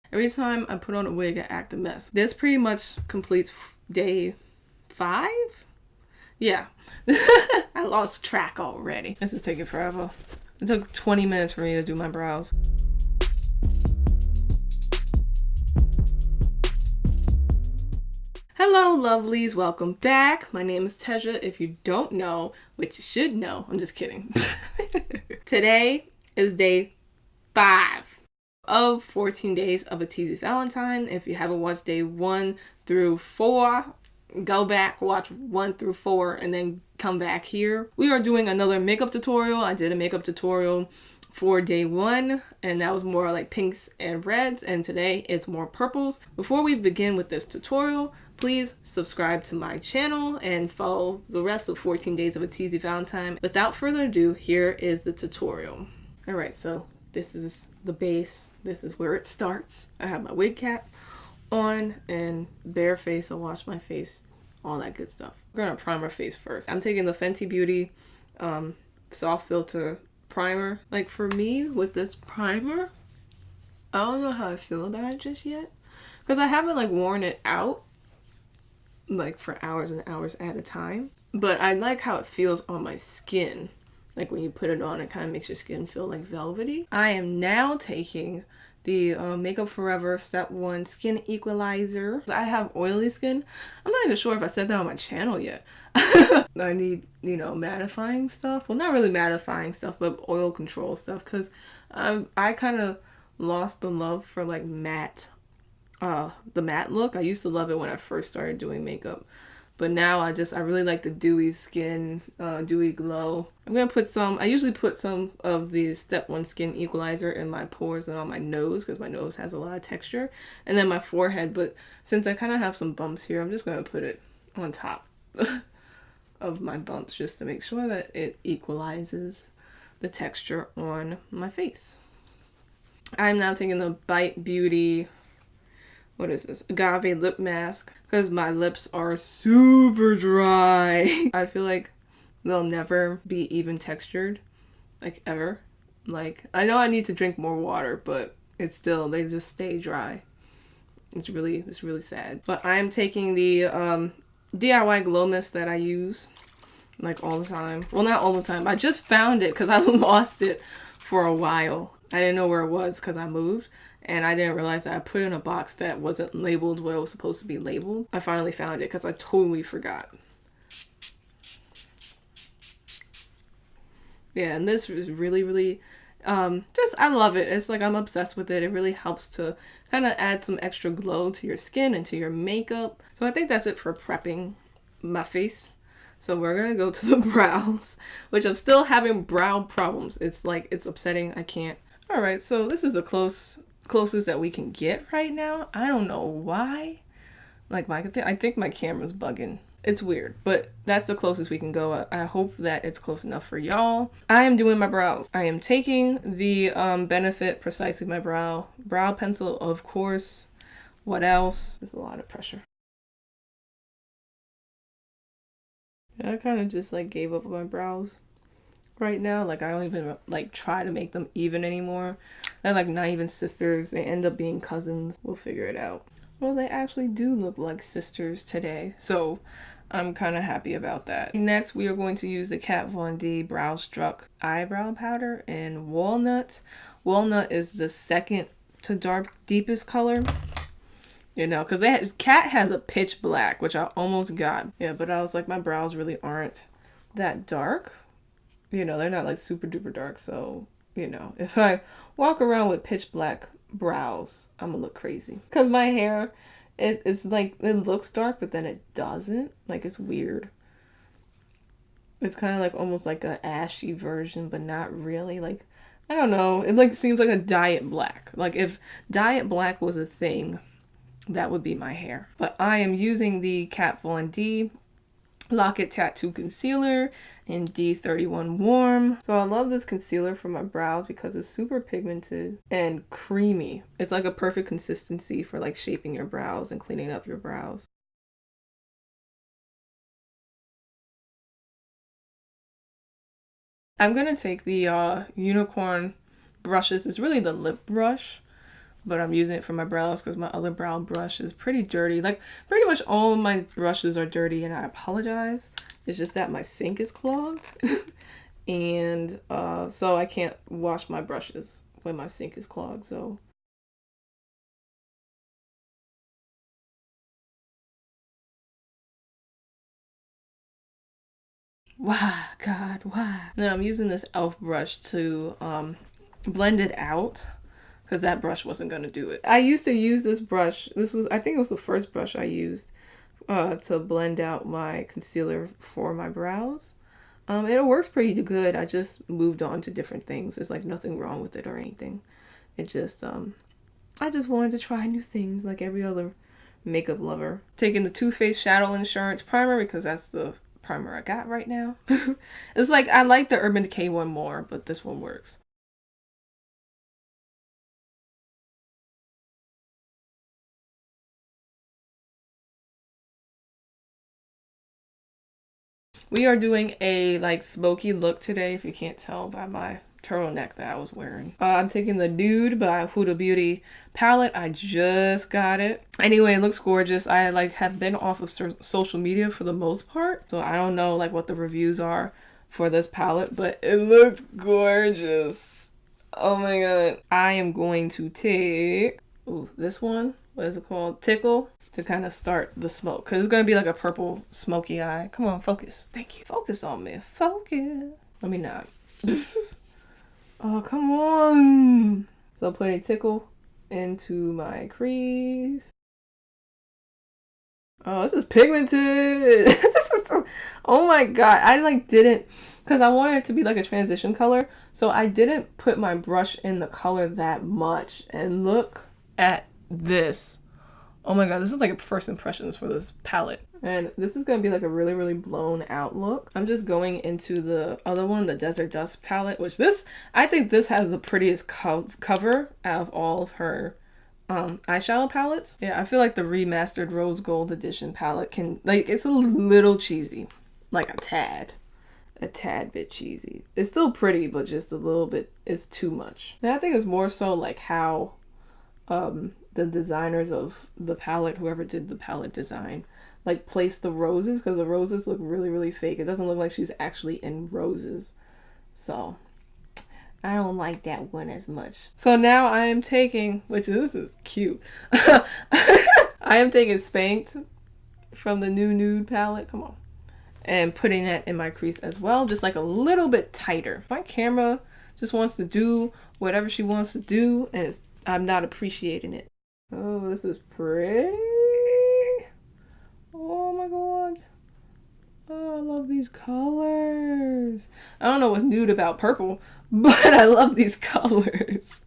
Every time I put on a wig, I act a mess. This pretty much completes day 5? Yeah. I lost track already. This is taking forever. It took 20 minutes for me to do my brows. Hello lovelies, welcome back. My name is Tehja. If you don't know, which you should know, I'm just kidding. Today is day 5 of 14 days of a Teezy Valentine. If you haven't watched day 1 through 4, go back, watch 1 through 4, and then come back here. We are doing another makeup tutorial. I did a makeup tutorial for day 1, and that was more like pinks and reds, and today it's more purples. Before we begin with this tutorial, please subscribe to my channel and follow the rest of 14 days of a Teezy Valentine. Without further ado, here is the tutorial. Alright, so this is the base. This is where it starts. I have my wig cap on and bare face. I'll wash my face, all that good stuff. We're gonna prime our face first. I'm taking the Fenty Beauty soft filter primer. Like for me with this primer, I don't know how I feel about it just yet, because I haven't like worn it out like for hours and hours at a time, but I like how it feels on my skin. Like when you put it on, it kind of makes your skin feel like velvety. I am now taking the Makeup Forever Step 1 Skin Equalizer. I have oily skin. I'm not even sure if I said that on my channel yet. I need, you know, mattifying stuff. Well, not really mattifying stuff, but oil control stuff, because I kind of lost the love for like matte, the matte look. I used to love it when I first started doing makeup, but now I really like the dewy skin, dewy glow. I'm gonna put some, I usually put some of the Step 1 Skin Equalizer in my pores and on my nose, because my nose has a lot of texture, and then my forehead, but since I kind of have some bumps here, I'm just gonna put it on top of my bumps just to make sure that it equalizes the texture on my face. I'm now taking the Bite Beauty, what is this, Agave lip mask, because my lips are super dry. I feel like they'll never be even textured, like ever. Like, I know I need to drink more water, but it's still, they just stay dry. It's really sad. But I am taking the DIY glow mist that I use like all the time. Well, not all the time. I just found it because I lost it for a while. I didn't know where it was because I moved, and I didn't realize that I put it in a box that wasn't labeled where it was supposed to be labeled. I finally found it because I totally forgot. Yeah, and this is really just, I love it. It's like I'm obsessed with it. It really helps to kind of add some extra glow to your skin and to your makeup. So I think that's it for prepping my face. So we're gonna go to the brows, which I'm still having brow problems. It's like, it's upsetting. I can't. All right, so this is the closest that we can get right now. I don't know why. Like I think my camera's bugging. It's weird, but that's the closest we can go. I hope that it's close enough for y'all. I am doing my brows. I am taking the Benefit Precisely My Brow brow pencil, of course. What else? There's a lot of pressure. I kind of just like gave up on my brows right now. Like I don't even like try to make them even anymore. They're like not even sisters. They end up being cousins. We'll figure it out. Well, they actually do look like sisters today, so I'm kind of happy about that. Next, we are going to use the Kat Von D Brow Struck Eyebrow Powder in Walnut. Walnut is the second to dark deepest color. You know, because Kat has a pitch black, which I almost got. Yeah, but I was like, my brows really aren't that dark. You know, they're not like super duper dark. So, you know, if I walk around with pitch black brows, I'm gonna look crazy. Because my hair, it's like, it looks dark, but then it doesn't. Like, it's weird. It's kind of like almost like an ashy version, but not really. Like, I don't know. It like seems like a diet black. Like if diet black was a thing, that would be my hair. But I am using the Kat Von D Lock-It Tattoo Concealer in D31 Warm. So I love this concealer for my brows because it's super pigmented and creamy. It's like a perfect consistency for like shaping your brows and cleaning up your brows. I'm gonna take the Unicorn brushes. It's really the lip brush, but I'm using it for my brows because my other brow brush is pretty dirty. Like pretty much all of my brushes are dirty, and I apologize. It's just that my sink is clogged. And so I can't wash my brushes when my sink is clogged. So why, God, why? Now I'm using this e.l.f. brush to blend it out because that brush wasn't gonna do it. I used to use this brush. This was, I think it was the first brush I used to blend out my concealer for my brows. It works pretty good. I just moved on to different things. There's like nothing wrong with it or anything. It just, I just wanted to try new things like every other makeup lover. Taking the Too Faced Shadow Insurance Primer because that's the primer I got right now. It's like, I like the Urban Decay one more, but this one works. We are doing a like smoky look today, if you can't tell by my turtleneck that I was wearing. I'm taking the Nude by Huda Beauty palette. I just got it. Anyway, it looks gorgeous. I like have been off of social media for the most part, so I don't know like what the reviews are for this palette, but it looks gorgeous. Oh my god. I am going to take this one. What is it called? Tickle, to kind of start the smoke, because it's going to be like a purple smoky eye. Come on, focus. Thank you. Focus on me. Focus. Let me not. Oh, come on. So putting Tickle into my crease. Oh, this is pigmented. Oh my god. I like didn't, because I wanted it to be like a transition color, so I didn't put my brush in the color that much. And look at this. Oh my god, this is like first impressions for this palette. And this is going to be like a really, really blown out look. I'm just going into the other one, the Desert Dusk palette, which this, I think this has the prettiest cover out of all of her eyeshadow palettes. Yeah, I feel like the remastered Rose Gold Edition palette can, like, it's a little cheesy. Like a tad bit cheesy. It's still pretty, but just a little bit, it's too much. And I think it's more so like how the designers of the palette, whoever did the palette design, like place the roses, because the roses look really, really fake. It doesn't look like she's actually in roses. So I don't like that one as much. So now I am taking, which this is cute. I am taking Spanked from the new Nude palette. Come on. And putting that in my crease as well, just like a little bit tighter. My camera just wants to do whatever she wants to do, and I'm not appreciating it. Oh, this is pretty. Oh my god. Oh, I love these colors. I don't know what's nude about purple, but I love these colors.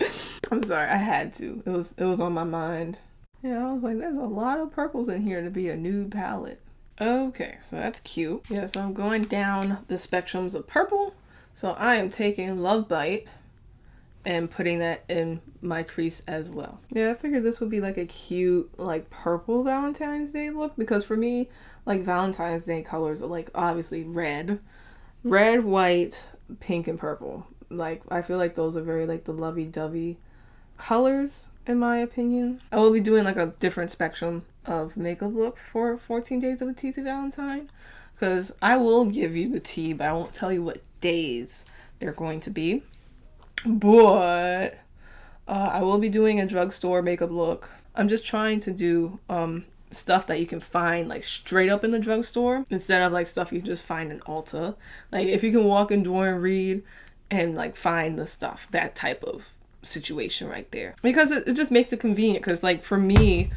I'm sorry, I had to. It was on my mind. Yeah, I was like, there's a lot of purples in here to be a nude palette. Okay, so that's cute. Yeah, so I'm going down the spectrums of purple. So I am taking Love Bite and putting that in my crease as well. Yeah, I figured this would be like a cute, like purple Valentine's Day look, because for me, like Valentine's Day colors are like obviously red, white, pink, and purple. Like I feel like those are very like the lovey-dovey colors in my opinion. I will be doing like a different spectrum of makeup looks for 14 days of a Teezy Valentine, because I will give you the tea, but I won't tell you what days they're going to be. But I will be doing a drugstore makeup look. I'm just trying to do stuff that you can find like straight up in the drugstore instead of like stuff you can just find in Ulta. Like if you can walk in Dorian Reed and like find the stuff, that type of situation right there, because it just makes it convenient. Because like for me,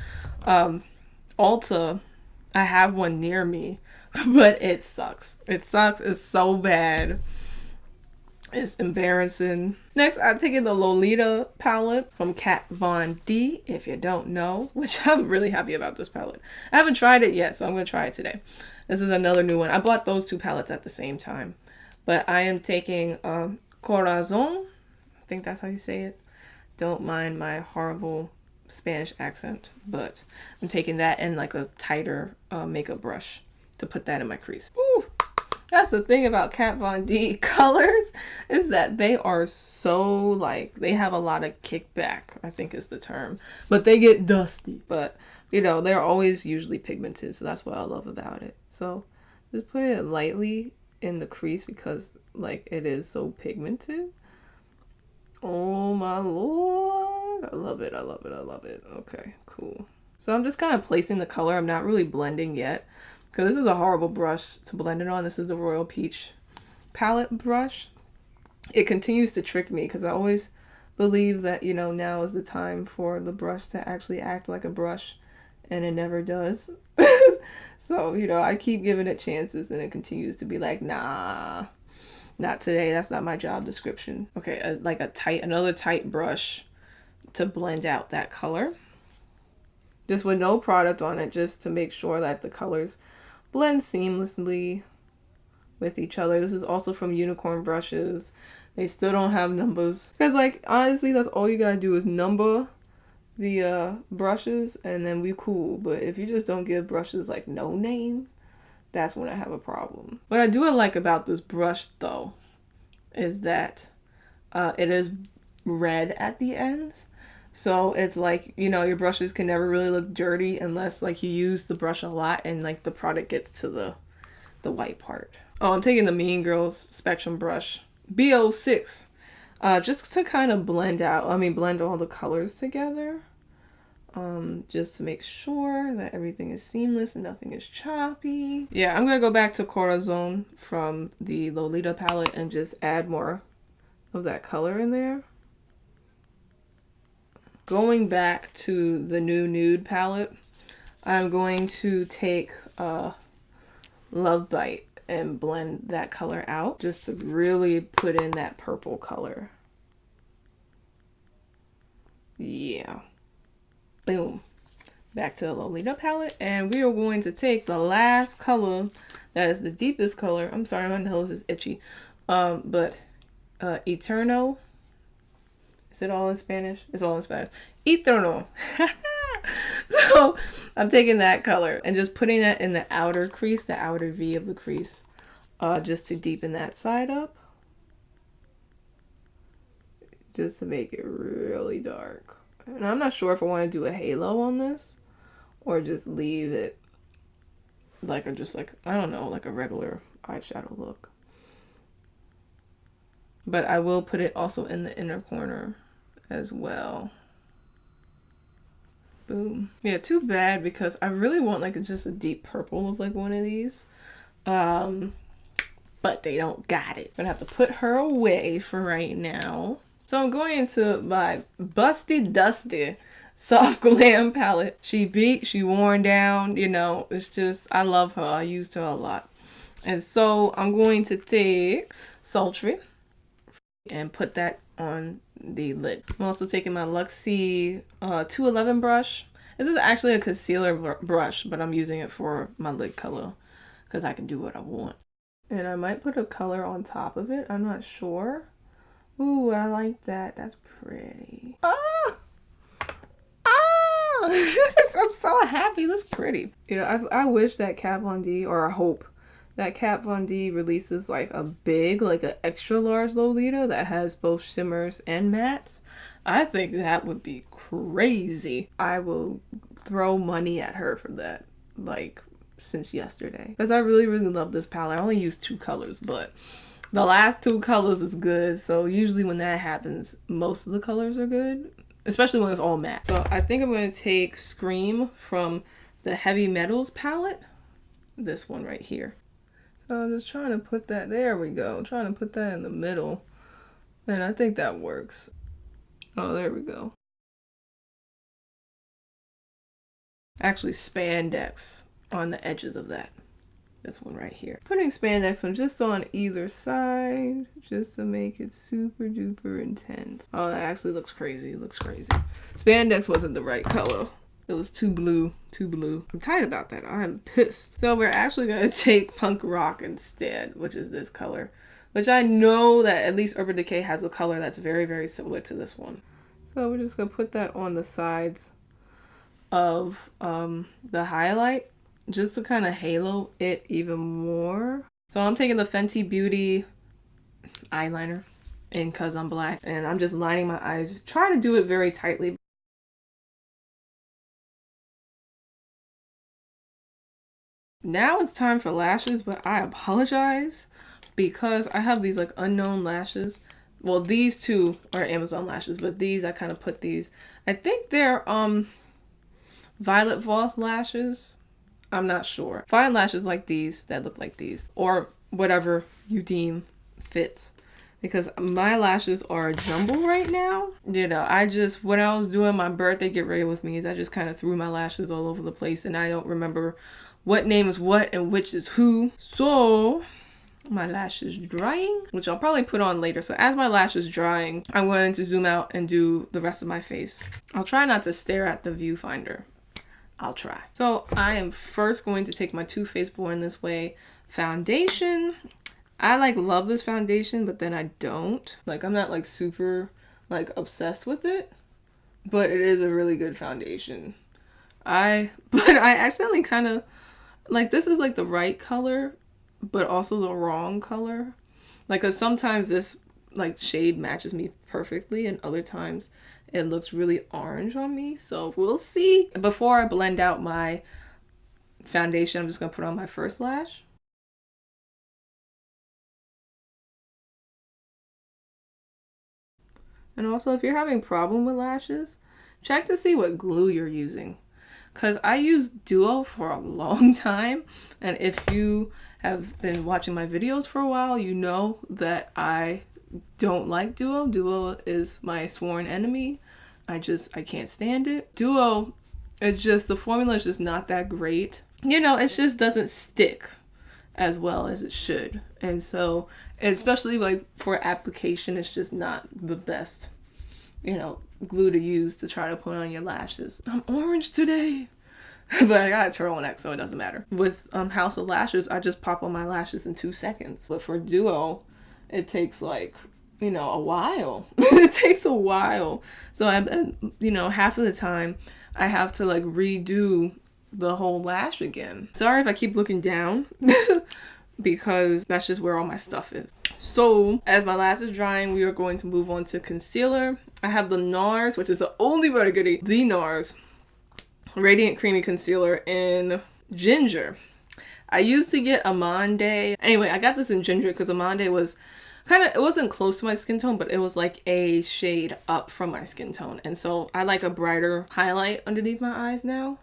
Ulta, I have one near me, but it sucks. It's so bad. It's embarrassing. Next, I'm taking the Lolita palette from Kat Von D, if you don't know, which I'm really happy about this palette. I haven't tried it yet, so I'm going to try it today. This is another new one. I bought those two palettes at the same time. But I am taking Corazon. I think that's how you say it. Don't mind my horrible Spanish accent, but I'm taking that in like a tighter makeup brush to put that in my crease. Ooh, That's the thing about Kat Von D colors, is that they are so, like, they have a lot of kickback, I think is the term. But they get dusty. But, you know, they're always usually pigmented, so that's what I love about it. So just put it lightly in the crease because, like, it is so pigmented. Oh my lord. I love it, I love it, I love it. Okay, cool. So I'm just kind of placing the color. I'm not really blending yet, because this is a horrible brush to blend it on. This is the Royal Peach palette brush. It continues to trick me because I always believe that, you know, now is the time for the brush to actually act like a brush, and it never does. So, you know, I keep giving it chances and it continues to be like, nah, not today. That's not my job description. Okay, like another tight brush to blend out that color. Just with no product on it, just to make sure that the colors blend seamlessly with each other. This is also from Unicorn Brushes. They still don't have numbers. Because, like, honestly, that's all you gotta do is number the brushes and then we cool. But if you just don't give brushes, like, no name, that's when I have a problem. What I do like about this brush, though, is that it is red at the ends. So it's like, you know, your brushes can never really look dirty unless, like, you use the brush a lot and, like, the product gets to the white part. Oh, I'm taking the Mean Girls Spectrum brush, BO6, just to kind of blend all the colors together. Just to make sure that everything is seamless and nothing is choppy. Yeah, I'm gonna go back to Corazon from the Lolita palette and just add more of that color in there. Going back to the new Nude palette, I'm going to take Love Bite and blend that color out just to really put in that purple color. Yeah. Boom. Back to the Lolita palette, and we are going to take the last color that is the deepest color. I'm sorry, my nose is itchy. But Eterno. Is it all in Spanish? It's all in Spanish. Eterno. So I'm taking that color and just putting that in the outer crease, the outer V of the crease, just to deepen that side up. Just to make it really dark. And I'm not sure if I want to do a halo on this or just leave it like I don't know, like a regular eyeshadow look. But I will put it also in the inner corner as well. Boom. Yeah, too bad because I really want like just a deep purple of like one of these. But they don't got it. Gonna have to put her away for right now. So I'm going into my Busty Dusty Soft Glam palette. She beat, she worn down, you know, it's just, I love her. I used her a lot. And so I'm going to take Sultry and put that on the lid. I'm also taking my Luxie 211 brush. This is actually a concealer brush, but I'm using it for my lid color because I can do what I want. And I might put a color on top of it. I'm not sure. Ooh, I like that. That's pretty. Ah! Ah! I'm so happy. That's pretty. You know, I wish that Kat Von D, or I hope that Kat Von D releases like a big, like an extra large Lolita that has both shimmers and mattes. I think that would be crazy. I will throw money at her for that, like, since yesterday. Because I really, really love this palette. I only use 2 colors, but the last 2 colors is good. So usually when that happens, most of the colors are good, especially when it's all matte. So I think I'm going to take Scream from the Heavy Metals palette. This one right here. So I'm just trying to put that, there we go. I'm trying to put that in the middle. And I think that works. Oh, there we go. Actually, spandex on the edges of that. This one right here. Putting spandex on just on either side, just to make it super duper intense. Oh, that actually looks crazy. It looks crazy. Spandex wasn't the right color. It was too blue, too blue. I'm tight about that. I'm pissed. So we're actually gonna take Punk Rock instead, which is this color, which I know that at least Urban Decay has a color that's very, very similar to this one. So we're just gonna put that on the sides of the highlight, just to kind of halo it even more. So I'm taking the Fenty Beauty eyeliner in Cause I'm Black, and I'm just lining my eyes, trying to do it very tightly. Now it's time for lashes, but I apologize because I have these like unknown lashes. Well, these two are Amazon lashes, but these, I kind of put these, I think they're Violet Voss lashes. I'm not sure. Find lashes like these that look like these, or whatever you deem fits, because my lashes are a jumble right now. You know, I just, when I was doing my birthday get ready with me, I just kind of threw my lashes all over the place, and I don't remember what name is what and which is who. So my lashes drying, which I'll probably put on later. So as my lashes drying, I'm going to zoom out and do the rest of my face. I'll try not to stare at the viewfinder. I'll try. So I am first going to take my Too Faced Born This Way foundation. I like love this foundation, but then I don't. Like, I'm not like super like obsessed with it, but it is a really good foundation. But I accidentally kind of like, this is like the right color, but also the wrong color. Like, 'cause sometimes this like shade matches me perfectly, and other times it looks really orange on me. So we'll see. Before I blend out my foundation, I'm just gonna put on my first lash. And also, if you're having a problem with lashes, check to see what glue you're using. Because I used Duo for a long time, and if you have been watching my videos for a while, you know that I don't like Duo. Duo is my sworn enemy. I can't stand it. Duo, it's just, the formula is just not that great. You know, it just doesn't stick as well as it should. And so, especially like for application, it's just not the best, you know, glue to use to try to put on your lashes. I'm orange today, but I got a turtleneck, so it doesn't matter. With House of Lashes, I just pop on my lashes in 2 seconds. But for Duo, it takes like, you know, a while. It takes a while. So you know, half of the time I have to like redo the whole lash again. Sorry if I keep looking down because that's just where all my stuff is. So as my lash is drying, we are going to move on to concealer. I have the NARS, which is the only but a goodie, the NARS Radiant Creamy Concealer in Ginger. I used to get Amande. Anyway, I got this in Ginger because Amande was kind of, it wasn't close to my skin tone, but it was like a shade up from my skin tone. And so I like a brighter highlight underneath my eyes now.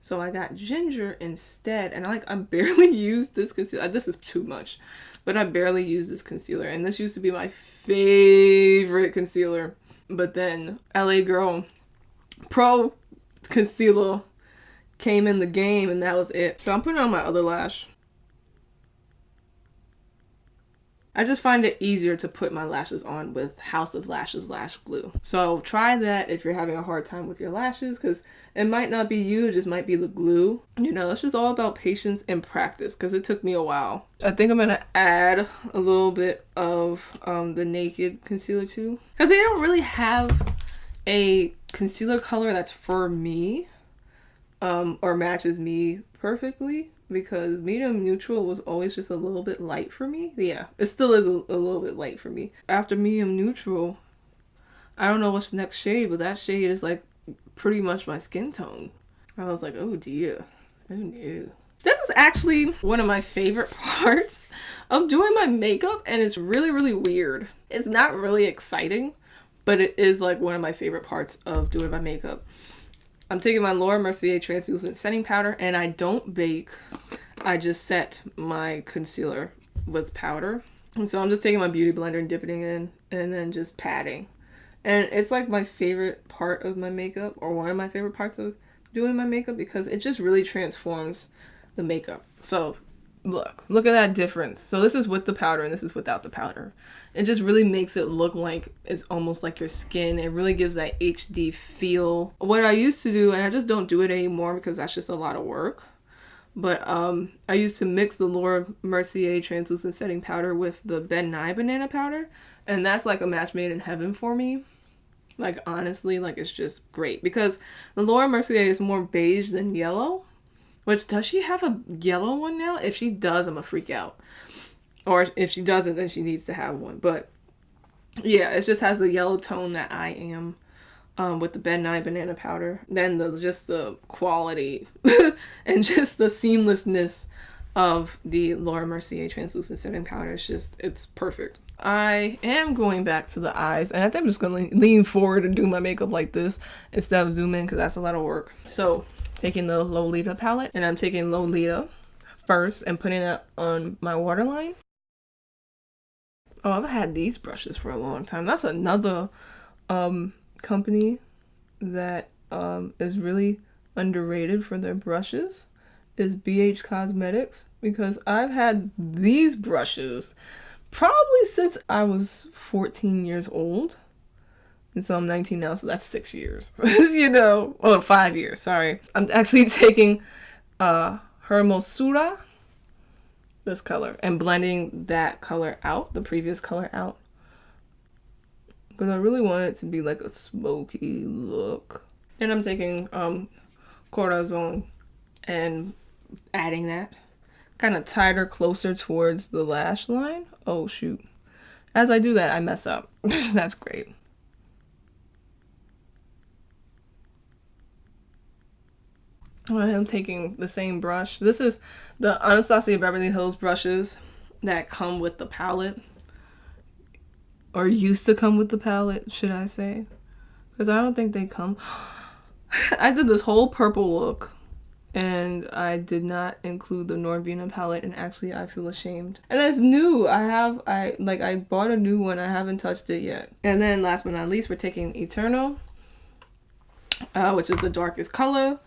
So I got Ginger instead, and I barely use this concealer. This is too much, but I barely use this concealer, and this used to be my favorite concealer. But then LA Girl Pro Concealer came in the game, and that was it. So I'm putting on my other lash. I just find it easier to put my lashes on with House of Lashes lash glue. So try that if you're having a hard time with your lashes, because it might not be you, it just might be the glue. You know, it's just all about patience and practice, because it took me a while. I think I'm going to add a little bit of the Naked concealer too, because they don't really have a concealer color that's for me or matches me perfectly. Because medium neutral was always just a little bit light for me. Yeah, it still is a little bit light for me. After medium neutral, I don't know what's the next shade, but that shade is like pretty much my skin tone. I was like, oh dear, oh no. This is actually one of my favorite parts of doing my makeup, and it's really, really weird. It's not really exciting, but it is like one of my favorite parts of doing my makeup. I'm taking my Laura Mercier translucent setting powder, and I don't bake. I just set my concealer with powder. And so I'm just taking my beauty blender and dipping it in, and then just patting. And it's like my favorite part of my makeup, or one of my favorite parts of doing my makeup, because it just really transforms the makeup. So look at that difference. So this is with the powder and this is without the powder. It just really makes it look like it's almost like your skin. It really gives that HD feel. What I used to do, and I just don't do it anymore because that's just a lot of work, but I used to mix the Laura Mercier translucent setting powder with the Ben Nye banana powder, and that's like a match made in heaven for me. Like, honestly, like, it's just great because the Laura Mercier is more beige than yellow. Which, does she have a yellow one now? If she does, I'm gonna freak out. Or if she doesn't, then she needs to have one. But yeah, it just has the yellow tone that I am. With the Ben 9 banana powder. Then just the quality and just the seamlessness of the Laura Mercier translucent setting powder. It's perfect. I am going back to the eyes, and I think I'm just going to lean forward and do my makeup like this instead of zoom in, because that's a lot of work. So taking the Lolita palette, and I'm taking Lolita first and putting that on my waterline. Oh, I've had these brushes for a long time. That's another company that is really underrated for their brushes, is BH Cosmetics, because I've had these brushes probably since I was 14 years old, and so I'm 19 now, so that's 6 years. You know, oh, 5 years, sorry. I'm actually taking Hermosura, this color, and blending that color out, the previous color out, because I really want it to be like a smoky look. And I'm taking Corazon and adding that kind of tighter, closer towards the lash line. Oh shoot, as I do that I mess up. That's great. I'm taking the same brush. This is the Anastasia Beverly Hills brushes that come with the palette, or used to come with the palette, should I say, because I don't think they come. I did this whole purple look and I did not include the Norvina palette, and actually I feel ashamed. And it's new. I bought a new one. I haven't touched it yet. And then last but not least, we're taking Eterno, which is the darkest color.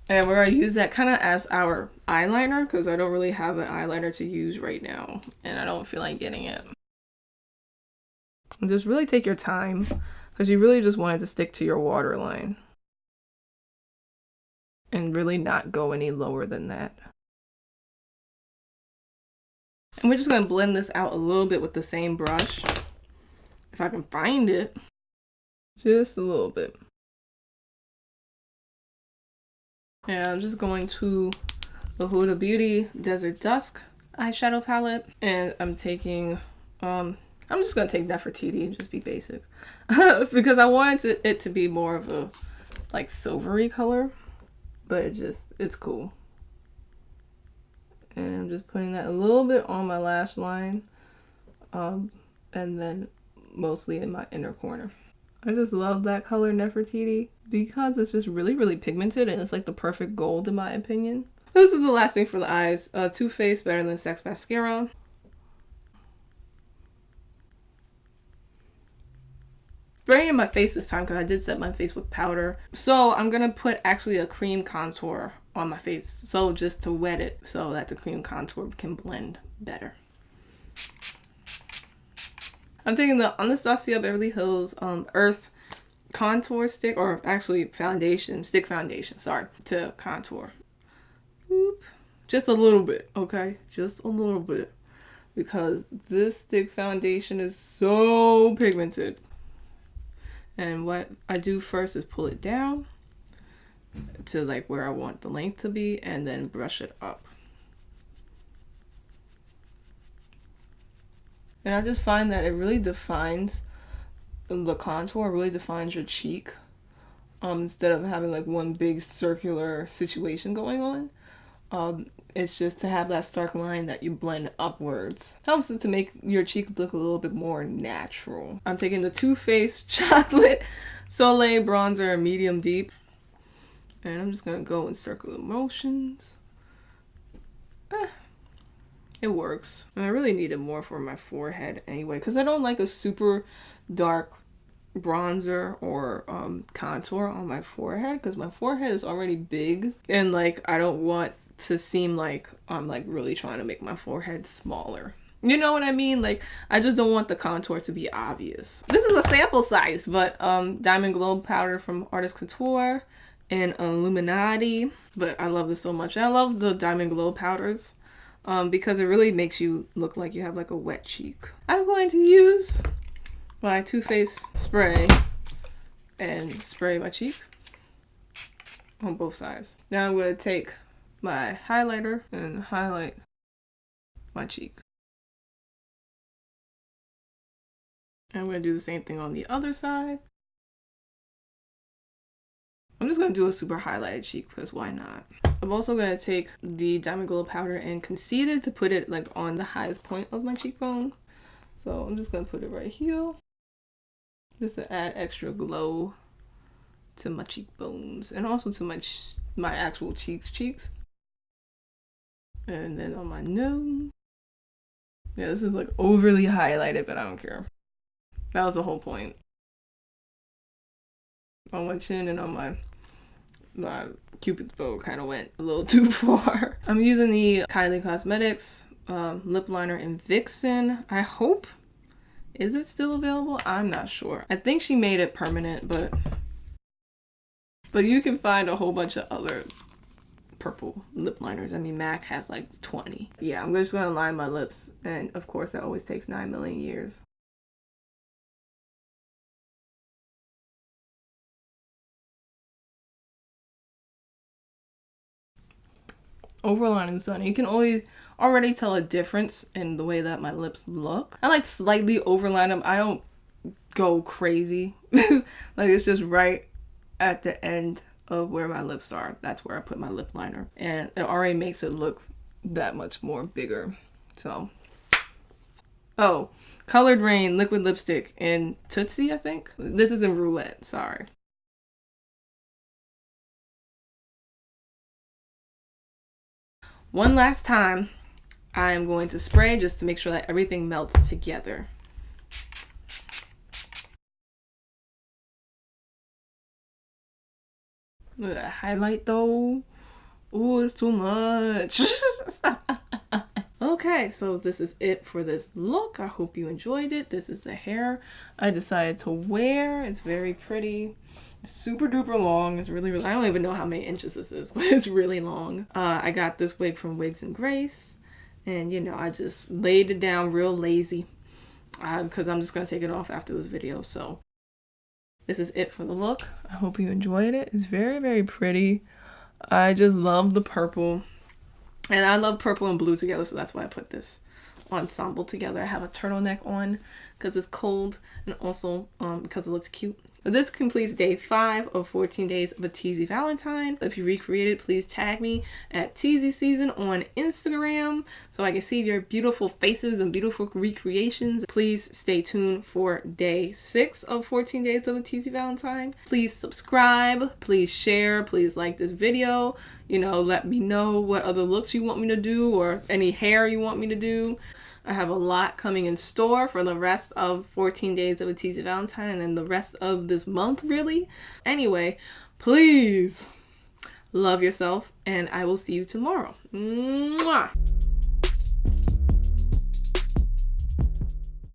And we're going to use that kind of as our eyeliner, because I don't really have an eyeliner to use right now, and I don't feel like getting it. And just really take your time, because you really just want it to stick to your waterline. And really not go any lower than that. And we're just going to blend this out a little bit with the same brush, if I can find it. Just a little bit. And I'm just going to the Huda Beauty Desert Dusk eyeshadow palette, and I'm taking I'm just gonna take Nefertiti and just be basic because I wanted it to be more of a like silvery color, but it's cool. And I'm just putting that a little bit on my lash line, and then mostly in my inner corner. I just love that color, Nefertiti, because it's just really, really pigmented, and it's like the perfect gold in my opinion. This is the last thing for the eyes. Too Faced Better Than Sex mascara. Spraying in my face this time because I did set my face with powder. So I'm gonna put actually a cream contour on my face, so just to wet it so that the cream contour can blend better. I'm taking the Anastasia Beverly Hills Earth contour stick, or actually foundation, stick foundation, sorry, to contour. Oop. Just a little bit, okay? Just a little bit. Because this stick foundation is so pigmented. And what I do first is pull it down to like where I want the length to be, and then brush it up. And I just find that it really defines the contour, really defines your cheek, instead of having like one big circular situation going on. It's just to have that stark line that you blend upwards. Helps it to make your cheek look a little bit more natural. I'm taking the Too Faced Chocolate Soleil Bronzer Medium Deep. And I'm just going to go in circular motions. It works. And I really need it more for my forehead anyway, because I don't like a super dark bronzer or contour on my forehead, because my forehead is already big, and like I don't want to seem like I'm like really trying to make my forehead smaller. You know what I mean? Like I just don't want the contour to be obvious. This is a sample size, but Diamond Glow powder from Artist Couture and Illuminati. But I love this so much. And I love the Diamond Glow powders. Because it really makes you look like you have like a wet cheek. I'm going to use my Too Faced spray and spray my cheek on both sides. Now I'm going to take my highlighter and highlight my cheek. And I'm going to do the same thing on the other side. I'm just going to do a super highlighted cheek because why not? I'm also going to take the Diamond Glow powder and conceal it to put it like on the highest point of my cheekbone. So I'm just going to put it right here just to add extra glow to my cheekbones and also to my actual cheeks. And then on my nose. Yeah, this is like overly highlighted, but I don't care. That was the whole point. On my chin and on my Cupid's bow kind of went a little too far. I'm using the Kylie Cosmetics lip liner in Vixen. I hope. Is it still available? I'm not sure. I think she made it permanent, but you can find a whole bunch of other purple lip liners. I mean, MAC has like 20. Yeah, I'm just gonna line my lips, and of course that always takes 9 million years. Overlining is done. You can already tell a difference in the way that my lips look. I like slightly overline them. I don't go crazy. Like it's just right at the end of where my lips are. That's where I put my lip liner. And it already makes it look that much more bigger. So, oh, Colored Rain liquid lipstick in Tootsie, I think. This is in Roulette, sorry. One last time, I am going to spray just to make sure that everything melts together. Look at that highlight though. Ooh, it's too much. Okay, so this is it for this look. I hope you enjoyed it. This is the hair I decided to wear. It's very pretty. It's super duper long. It's really, I don't even know how many inches this is, but it's really long. I got this wig from Wigs and Grace. And you know, I just laid it down real lazy because I'm just going to take it off after this video. So this is it for the look. I hope you enjoyed it. It's very, very pretty. I just love the purple. And I love purple and blue together, so that's why I put this ensemble together. I have a turtleneck on because it's cold and also because it looks cute. This completes day 5 of 14 days of a Teezy Valentine. If you recreate it, please tag me at Teezy Season on Instagram so I can see your beautiful faces and beautiful recreations. Please stay tuned for day 6 of 14 days of a Teezy Valentine. Please subscribe, please share, please like this video. You know, let me know what other looks you want me to do or any hair you want me to do. I have a lot coming in store for the rest of 14 days of a Teezy Valentine and then the rest of this month, really. Anyway, please love yourself and I will see you tomorrow. Mwah!